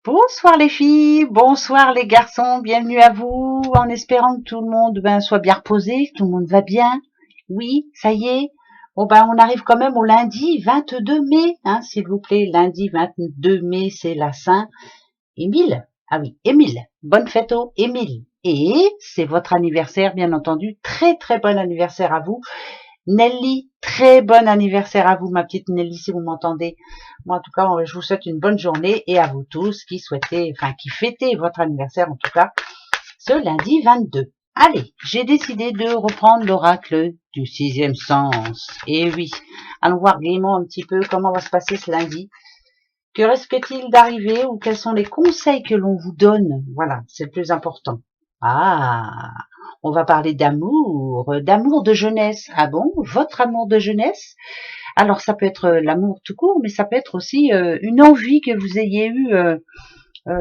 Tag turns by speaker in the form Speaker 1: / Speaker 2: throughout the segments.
Speaker 1: Bonsoir les filles, bonsoir les garçons, bienvenue à vous, en espérant que tout le monde soit bien reposé, que tout le monde va bien. Oui, ça y est. Bon on arrive quand même au lundi 22 mai, s'il vous plaît. Lundi 22 mai, c'est la Saint Émile. Ah oui, Émile. Bonne fête au Émile. Et c'est votre anniversaire, bien entendu. Très très bon anniversaire à vous. Nelly, très bon anniversaire à vous, ma petite Nelly, si vous m'entendez. Moi, en tout cas, je vous souhaite une bonne journée et à vous tous qui qui fêtez votre anniversaire, en tout cas, ce lundi 22. Allez, j'ai décidé de reprendre l'oracle du sixième sens. Et oui, allons voir gaiement un petit peu comment va se passer ce lundi. Que risque-t-il d'arriver ou quels sont les conseils que l'on vous donne? Voilà, c'est le plus important. Ah, on va parler d'amour de jeunesse. Ah bon, votre amour de jeunesse? Alors ça peut être l'amour tout court, mais ça peut être aussi une envie que vous ayez eue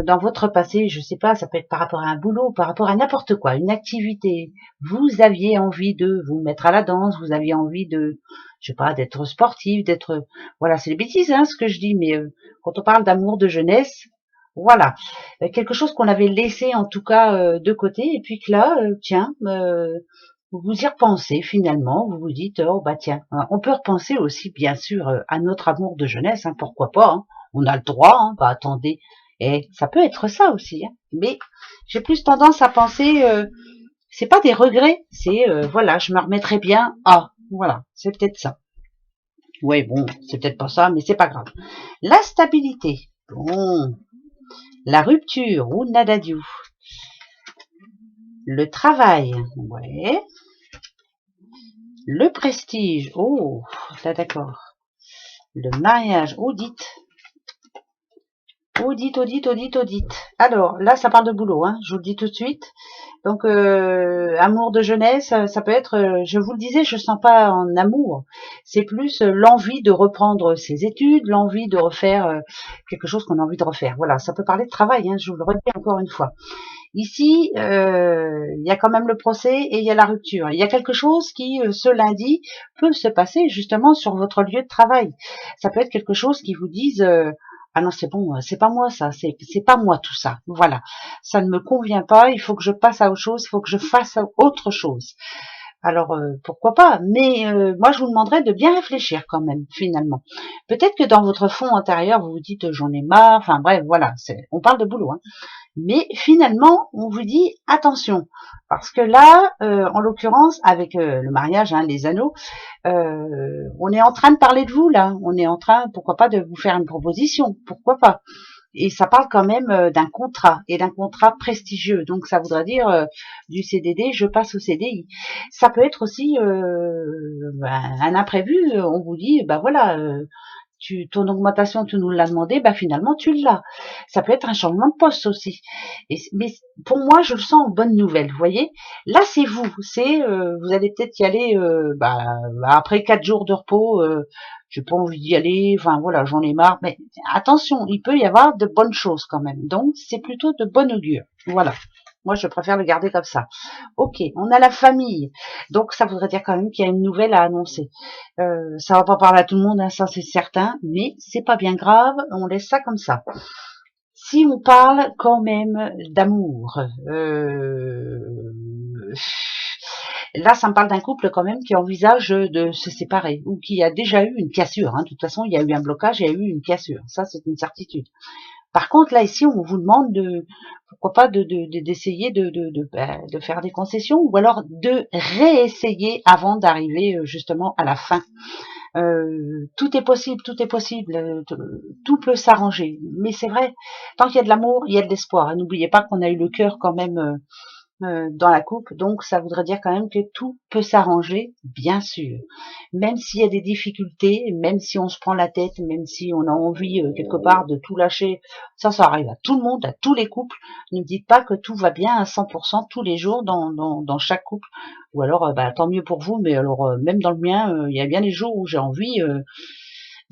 Speaker 1: dans votre passé. Je sais pas, ça peut être par rapport à un boulot, par rapport à n'importe quoi, une activité. Vous aviez envie de vous mettre à la danse, vous aviez envie de, je sais pas, d'être sportif, d'être, voilà, c'est des bêtises, ce que je dis, mais quand on parle d'amour de jeunesse, voilà, quelque chose qu'on avait laissé en tout cas de côté, et puis que là, tiens, vous y repensez finalement, vous vous dites, oh bah tiens, on peut repenser aussi bien sûr à notre amour de jeunesse, pourquoi pas, on a le droit, bah attendez, et ça peut être ça aussi, mais j'ai plus tendance à penser, c'est pas des regrets, c'est voilà, je me remettrai bien, voilà, c'est peut-être ça. Ouais bon, c'est peut-être pas ça, mais c'est pas grave. La stabilité, bon, la rupture ou nadadiou. Le travail, ouais. Le prestige, oh, là d'accord. Le mariage, audit. Audit. Alors, là, ça parle de boulot, je vous le dis tout de suite. Donc, amour de jeunesse, ça peut être, je vous le disais, je sens pas en amour. C'est plus l'envie de reprendre ses études, l'envie de refaire quelque chose qu'on a envie de refaire. Voilà, ça peut parler de travail, je vous le redis encore une fois. Ici, il y a quand même le procès et il y a la rupture. Il y a quelque chose qui, ce lundi, peut se passer justement sur votre lieu de travail. Ça peut être quelque chose qui vous dise ah non, c'est bon, c'est pas moi ça, c'est pas moi tout ça. Voilà, ça ne me convient pas, il faut que je passe à autre chose, il faut que je fasse autre chose. Alors pourquoi pas, mais moi je vous demanderais de bien réfléchir quand même finalement. Peut-être que dans votre fond intérieur vous vous dites j'en ai marre, enfin bref voilà, on parle de boulot, mais finalement on vous dit attention parce que là en l'occurrence avec le mariage, les anneaux, on est en train de parler de vous là, on est en train pourquoi pas de vous faire une proposition, pourquoi pas. Et ça parle quand même d'un contrat, et d'un contrat prestigieux. Donc ça voudrait dire du CDD, je passe au CDI. Ça peut être aussi un imprévu, on vous dit, bah voilà, ton augmentation, tu nous l'as demandé, bah finalement tu l'as. Ça peut être un changement de poste aussi. Mais pour moi, je le sens en bonne nouvelle, vous voyez. Là, c'est vous, vous allez peut-être y aller après 4 jours de repos. J'ai pas envie d'y aller, enfin voilà, j'en ai marre. Mais attention, il peut y avoir de bonnes choses quand même. Donc c'est plutôt de bon augure. Voilà. Moi, je préfère le garder comme ça. Ok, on a la famille. Donc, ça voudrait dire quand même qu'il y a une nouvelle à annoncer. Ça va pas parler à tout le monde, ça c'est certain, mais c'est pas bien grave, on laisse ça comme ça. Si on parle quand même d'amour, là ça me parle d'un couple quand même qui envisage de se séparer ou qui a déjà eu une cassure. De toute façon, il y a eu un blocage, il y a eu une cassure, ça c'est une certitude. Par contre, là, ici, on vous demande pourquoi pas d'essayer de faire des concessions ou alors de réessayer avant d'arriver justement à la fin. Tout est possible, tout peut s'arranger. Mais c'est vrai, tant qu'il y a de l'amour, il y a de l'espoir. Et n'oubliez pas qu'on a eu le cœur quand même dans la coupe, donc ça voudrait dire quand même que tout peut s'arranger, bien sûr. Même s'il y a des difficultés, même si on se prend la tête, même si on a envie quelque part de tout lâcher, ça arrive à tout le monde, à tous les couples. Ne dites pas que tout va bien à 100% tous les jours dans chaque couple. Ou alors, tant mieux pour vous, mais alors même dans le mien, il y a bien des jours où j'ai envie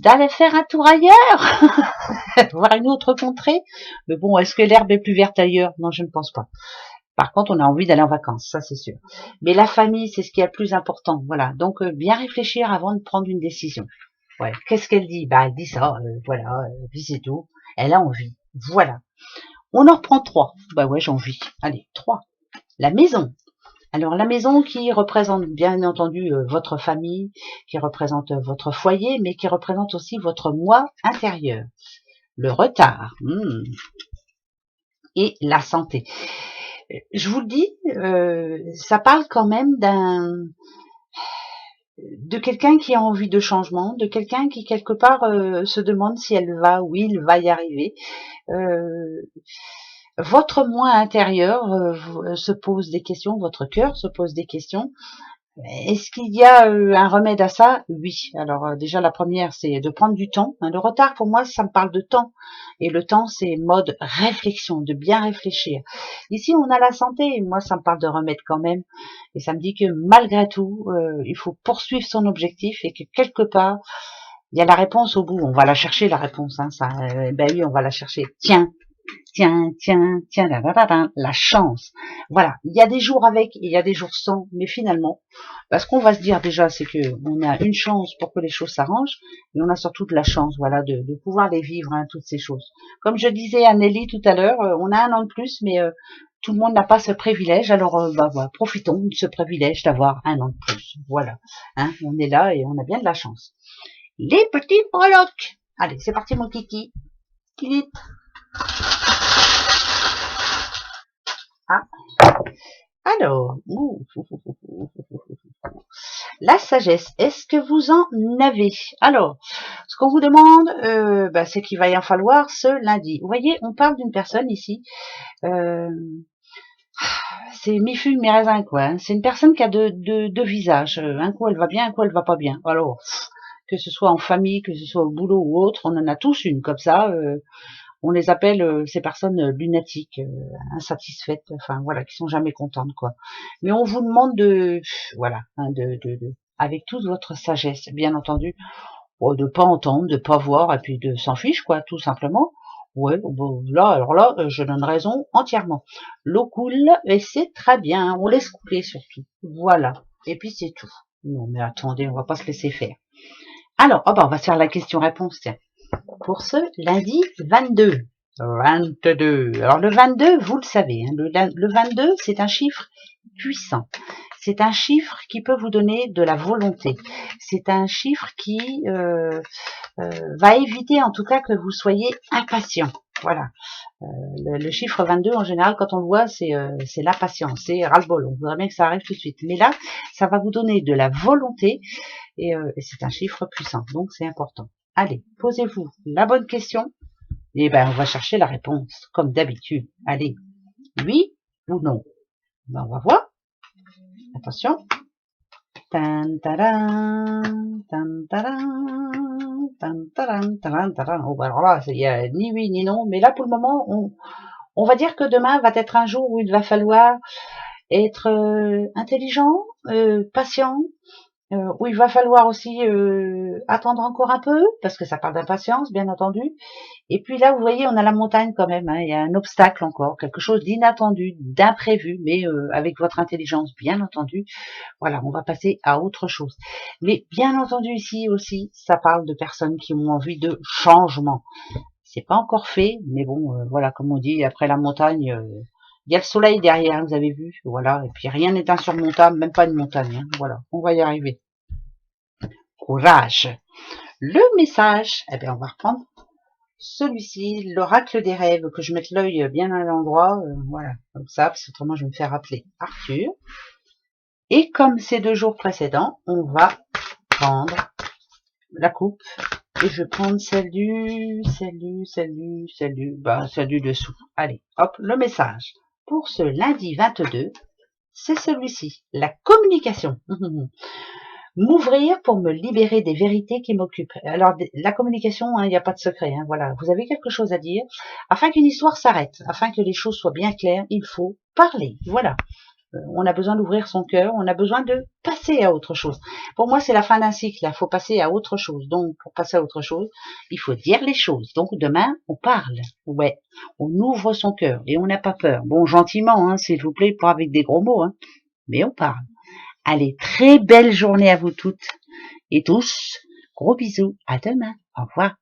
Speaker 1: d'aller faire un tour ailleurs, voir une autre contrée. Mais bon, est-ce que l'herbe est plus verte ailleurs? Non, je ne pense pas. Par contre, on a envie d'aller en vacances, ça c'est sûr. Mais la famille, c'est ce qui est le plus important. Voilà. Donc, bien réfléchir avant de prendre une décision. Ouais. Qu'est-ce qu'elle dit? Bah, elle dit ça, voilà, puis c'est tout. Elle a envie. Voilà. On en reprend 3. Bah ouais, j'ai envie. Allez, 3. La maison. Alors la maison qui représente bien entendu votre famille, qui représente votre foyer, mais qui représente aussi votre moi intérieur. Le retard et la santé. Je vous le dis, ça parle quand même de quelqu'un qui a envie de changement, de quelqu'un qui quelque part se demande si elle va ou il va y arriver. Votre moi intérieur se pose des questions, votre cœur se pose des questions. Est-ce qu'il y a un remède à ça? Oui. Alors déjà la première, c'est de prendre du temps. Le retard pour moi, ça me parle de temps. Et le temps, c'est mode réflexion, de bien réfléchir. Ici, on a la santé. Et moi, ça me parle de remède quand même. Et ça me dit que malgré tout, il faut poursuivre son objectif et que quelque part, il y a la réponse au bout. On va la chercher, la réponse. Ben oui, on va la chercher. Tiens, la chance. Voilà, il y a des jours avec et il y a des jours sans, mais finalement, ce qu'on va se dire déjà, c'est que on a une chance pour que les choses s'arrangent, et on a surtout de la chance, voilà, de pouvoir les vivre, toutes ces choses. Comme je disais à Nelly tout à l'heure, on a un an de plus, mais tout le monde n'a pas ce privilège, alors voilà, profitons de ce privilège d'avoir un an de plus. Voilà, on est là et on a bien de la chance. Les petits breloques. Allez, c'est parti mon kiki. Kilit. Ah. Alors, la sagesse, est-ce que vous en avez? Alors, ce qu'on vous demande, c'est qu'il va y en falloir ce lundi. Vous voyez, on parle d'une personne ici, c'est mi-fume, mi-raisin, quoi. C'est une personne qui a deux visages. Un coup, elle va bien, un coup, elle va pas bien. Alors, que ce soit en famille, que ce soit au boulot ou autre, on en a tous une comme ça. On les appelle ces personnes lunatiques, insatisfaites, enfin voilà, qui sont jamais contentes quoi. Mais on vous demande voilà, avec toute votre sagesse, bien entendu, de pas entendre, de pas voir, et puis de s'en fiche quoi, tout simplement. Ouais, bon, alors là, je donne raison entièrement. L'eau coule et c'est très bien, on laisse couler surtout. Voilà. Et puis c'est tout. Non mais attendez, on va pas se laisser faire. Alors, on va se faire la question-réponse, tiens. Pour ce lundi 22. 22. Alors le 22, vous le savez, le 22, c'est un chiffre puissant. C'est un chiffre qui peut vous donner de la volonté. C'est un chiffre qui va éviter en tout cas que vous soyez impatient. Voilà. Le chiffre 22, en général, quand on le voit, c'est l'impatience, c'est ras-le-bol. On voudrait bien que ça arrive tout de suite. Mais là, ça va vous donner de la volonté et c'est un chiffre puissant. Donc, c'est important. Allez, posez-vous la bonne question. Et on va chercher la réponse, comme d'habitude. Allez, oui ou non? On va voir. Attention. Tan, taran, tan, taran, tan, taran, taran, taran. Oh, alors là, il y a ni oui ni non. Mais là, pour le moment, on va dire que demain va être un jour où il va falloir être intelligent, patient, où il va falloir aussi attendre encore un peu, parce que ça parle d'impatience, bien entendu. Et puis là, vous voyez, on a la montagne quand même, il y a un obstacle encore, quelque chose d'inattendu, d'imprévu, mais avec votre intelligence, bien entendu, voilà, on va passer à autre chose. Mais bien entendu, ici aussi, ça parle de personnes qui ont envie de changement. C'est pas encore fait, mais bon, voilà, comme on dit, après la montagne, il y a le soleil derrière, vous avez vu, voilà, et puis rien n'est insurmontable, même pas une montagne, voilà, on va y arriver. Courage. Le message, on va reprendre celui-ci, l'oracle des rêves, que je mette l'œil bien à l'endroit, voilà, comme ça, parce que autrement je vais me faire appeler Arthur. Et comme ces 2 jours précédents, on va prendre la coupe, et je vais prendre celle du dessous. Allez, hop, le message. Pour ce lundi 22, c'est celui-ci, la communication. M'ouvrir pour me libérer des vérités qui m'occupent. Alors, la communication, il n'y a pas de secret. Voilà, vous avez quelque chose à dire. Afin qu'une histoire s'arrête, afin que les choses soient bien claires, il faut parler. Voilà. On a besoin d'ouvrir son cœur, on a besoin de passer à autre chose. Pour moi, c'est la fin d'un cycle. Il faut passer à autre chose. Donc, pour passer à autre chose, il faut dire les choses. Donc, demain, on parle. Ouais, on ouvre son cœur et on n'a pas peur. Bon, gentiment, s'il vous plaît, pas avec des gros mots, mais on parle. Allez, très belle journée à vous toutes et tous. Gros bisous. À demain. Au revoir.